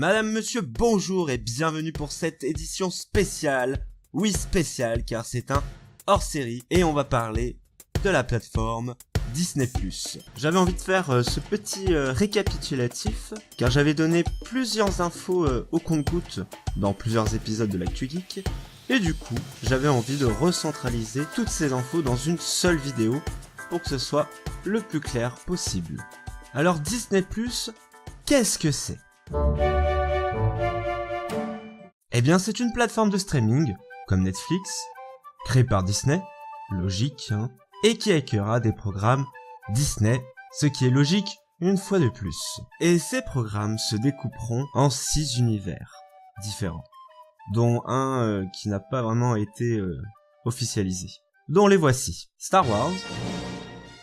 Madame, monsieur, bonjour et bienvenue pour cette édition spéciale. Oui, spéciale, car c'est un hors-série et on va parler de la plateforme Disney+. J'avais envie de faire ce petit récapitulatif, car j'avais donné plusieurs infos au compte-gouttes dans plusieurs épisodes de l'Actu Geek, et du coup, j'avais envie de recentraliser toutes ces infos dans une seule vidéo, pour que ce soit le plus clair possible. Alors Disney+, qu'est-ce que c'est ? Eh bien, c'est une plateforme de streaming, comme Netflix, créée par Disney, logique, hein, et qui accueillera des programmes Disney, ce qui est logique une fois de plus. Et ces programmes se découperont en 6 univers différents, dont un qui n'a pas vraiment été officialisé. Dont les voici: Star Wars,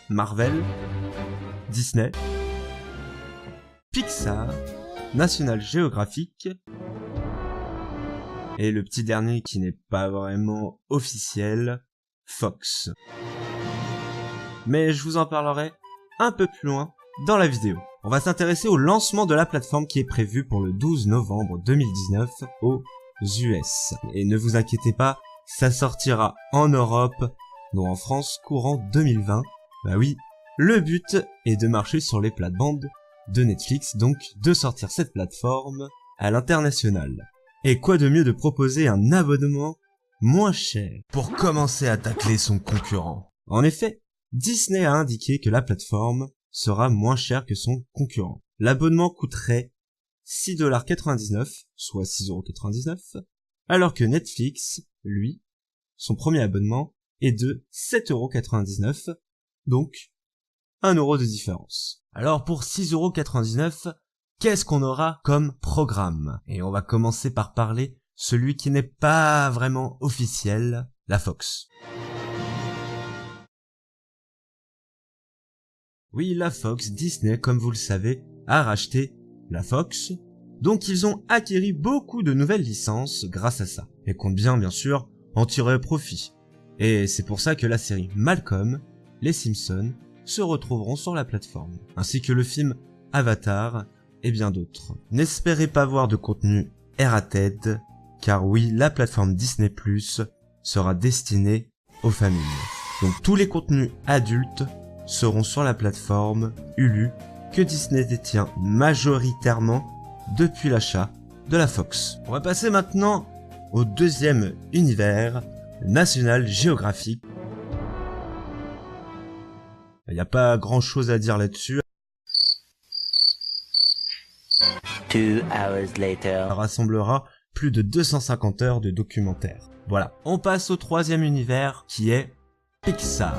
Marvel, Disney, Pixar, National Geographic, et le petit dernier qui n'est pas vraiment officiel, Fox. Mais je vous en parlerai un peu plus loin dans la vidéo. On va s'intéresser au lancement de la plateforme qui est prévu pour le 12 novembre 2019 aux US. Et ne vous inquiétez pas, ça sortira en Europe, non en France, courant 2020. Bah oui, le but est de marcher sur les plates-bandes de Netflix, donc de sortir cette plateforme à l'international. Et quoi de mieux de proposer un abonnement moins cher pour commencer à tacler son concurrent. En effet, Disney a indiqué que la plateforme sera moins chère que son concurrent. L'abonnement coûterait 6,99$, soit 6,99€, alors que Netflix, lui, son premier abonnement est de 7,99€, donc 1€ de différence. Alors pour 6,99€, qu'est-ce qu'on aura comme programme? Et on va commencer par parler celui qui n'est pas vraiment officiel, la Fox. Oui, la Fox, Disney, comme vous le savez, a racheté la Fox, donc ils ont acquis beaucoup de nouvelles licences grâce à ça, et comptent bien sûr, en tirer profit. Et c'est pour ça que la série Malcolm, les Simpsons, se retrouveront sur la plateforme, ainsi que le film Avatar, et bien d'autres. N'espérez pas voir de contenu R-rated, car oui, la plateforme Disney+ sera destinée aux familles. Donc tous les contenus adultes seront sur la plateforme Hulu, que Disney détient majoritairement depuis l'achat de la Fox. On va passer maintenant au deuxième univers, National Geographic. Il n'y a pas grand chose à dire là-dessus. 2 hours later. Ça rassemblera plus de 250 heures de documentaires. Voilà. On passe au troisième univers qui est Pixar.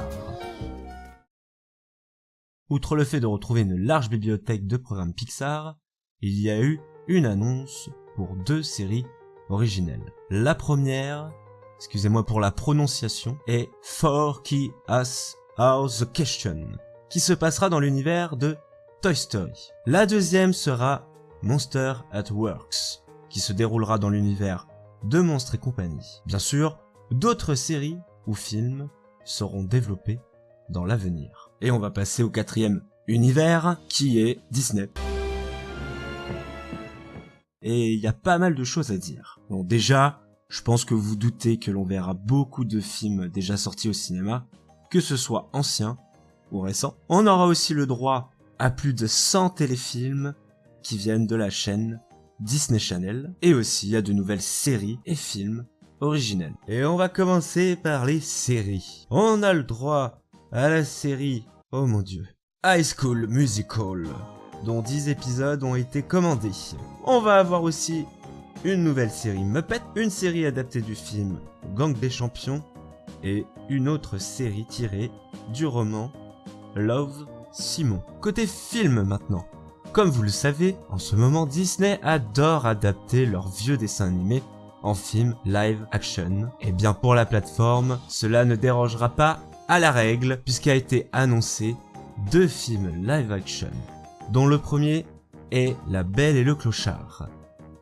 Outre le fait de retrouver une large bibliothèque de programmes Pixar, il y a eu une annonce pour 2 séries originelles. La première, excusez-moi pour la prononciation, est Forky Us Ask the Question, qui se passera dans l'univers de Toy Story. La deuxième sera Monster at Works, qui se déroulera dans l'univers de Monstres et compagnie. Bien sûr, d'autres séries ou films seront développés dans l'avenir. Et on va passer au quatrième univers, qui est Disney. Et il y a pas mal de choses à dire. Bon, déjà, je pense que vous doutez que l'on verra beaucoup de films déjà sortis au cinéma, que ce soit anciens ou récents. On aura aussi le droit à plus de 100 téléfilms qui viennent de la chaîne Disney Channel, et aussi il y a de nouvelles séries et films originels. Et on va commencer par les séries. On a le droit à la série, oh mon dieu, High School Musical, dont 10 épisodes ont été commandés. On va avoir aussi une nouvelle série Muppet, une série adaptée du film Gang des Champions, et une autre série tirée du roman Love, Simon. Côté film maintenant. Comme vous le savez, en ce moment Disney adore adapter leurs vieux dessins animés en film live action. Et bien pour la plateforme, cela ne dérogera pas à la règle puisqu'a été annoncé 2 films live action, dont le premier est La Belle et le Clochard.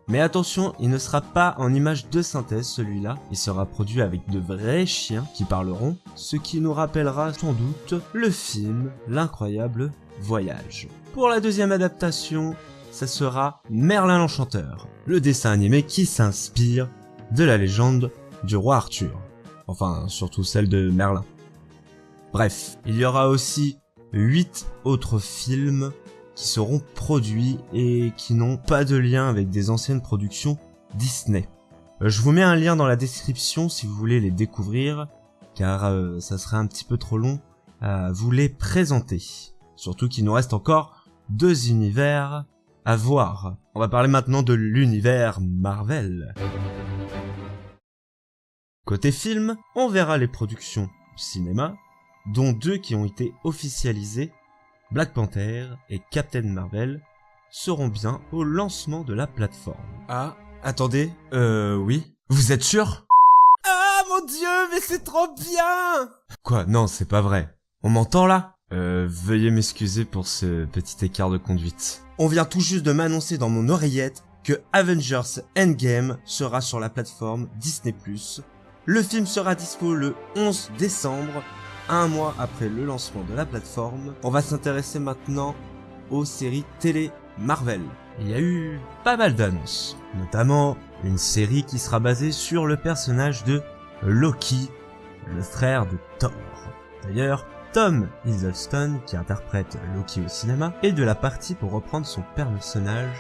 Mais attention, il ne sera pas en image de synthèse celui-là, il sera produit avec de vrais chiens qui parleront, ce qui nous rappellera sans doute le film L'Incroyable Voyage. Pour la deuxième adaptation, ça sera Merlin l'Enchanteur, le dessin animé qui s'inspire de la légende du roi Arthur. Enfin, surtout celle de Merlin. Bref, il y aura aussi 8 autres films qui seront produits et qui n'ont pas de lien avec des anciennes productions Disney. Je vous mets un lien dans la description si vous voulez les découvrir, car ça serait un petit peu trop long à vous les présenter. Surtout qu'il nous reste encore 2 univers à voir. On va parler maintenant de l'univers Marvel. Côté film, on verra les productions cinéma, dont 2 qui ont été officialisées, Black Panther et Captain Marvel, seront bien au lancement de la plateforme. Ah, attendez, oui. Vous êtes sûr? Ah mon dieu, mais c'est trop bien! Quoi? Non, c'est pas vrai. On m'entend là? Veuillez m'excuser pour ce petit écart de conduite. On vient tout juste de m'annoncer dans mon oreillette que Avengers Endgame sera sur la plateforme Disney+. Le film sera dispo le 11 décembre, un mois après le lancement de la plateforme. On va s'intéresser maintenant aux séries télé Marvel. Il y a eu pas mal d'annonces, notamment une série qui sera basée sur le personnage de Loki, le frère de Thor. D'ailleurs, Tom Hiddleston, qui interprète Loki au cinéma, est de la partie pour reprendre son personnage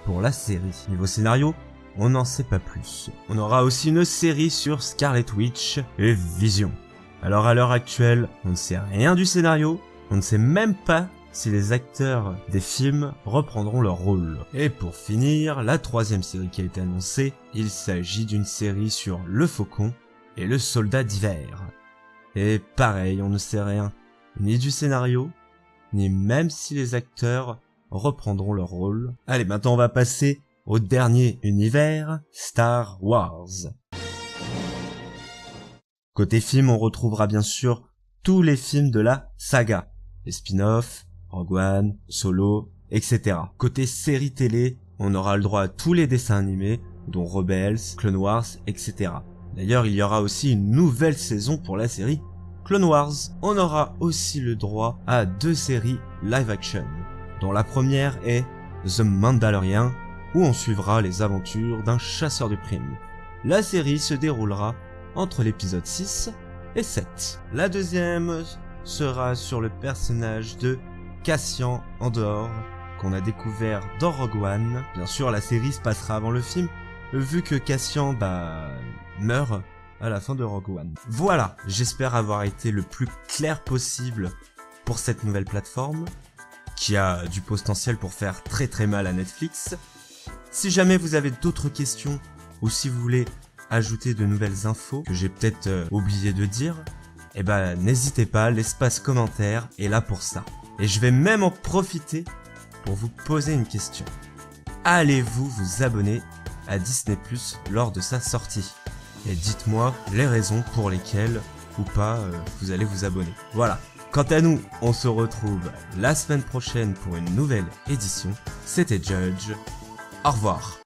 pour la série. Niveau scénario, on n'en sait pas plus. On aura aussi une série sur Scarlet Witch et Vision. Alors à l'heure actuelle, on ne sait rien du scénario, on ne sait même pas si les acteurs des films reprendront leur rôle. Et pour finir, la 3e série qui a été annoncée, il s'agit d'une série sur le Faucon et le Soldat d'hiver. Et pareil, on ne sait rien, ni du scénario, ni même si les acteurs reprendront leur rôle. Allez, maintenant on va passer au dernier univers, Star Wars. Côté film, on retrouvera bien sûr tous les films de la saga, les spin-offs, Rogue One, Solo, etc. Côté série télé, on aura le droit à tous les dessins animés, dont Rebels, Clone Wars, etc. D'ailleurs, il y aura aussi une nouvelle saison pour la série Clone Wars. On aura aussi le droit à 2 séries live action, dont la première est The Mandalorian, où on suivra les aventures d'un chasseur de primes. La série se déroulera entre l'épisode 6 et 7. La deuxième sera sur le personnage de Cassian Andor, qu'on a découvert dans Rogue One. Bien sûr, la série se passera avant le film, vu que Cassian, meurt à la fin de Rogue One. Voilà, j'espère avoir été le plus clair possible pour cette nouvelle plateforme, qui a du potentiel pour faire très très mal à Netflix. Si jamais vous avez d'autres questions, ou si vous voulez ajouter de nouvelles infos que j'ai peut-être oublié de dire, n'hésitez pas, l'espace commentaire est là pour ça. Et je vais même en profiter pour vous poser une question. Allez-vous vous abonner à Disney+ lors de sa sortie? Et dites-moi les raisons pour lesquelles ou pas vous allez vous abonner. Voilà. Quant à nous, on se retrouve la semaine prochaine pour une nouvelle édition. C'était Judge. Au revoir.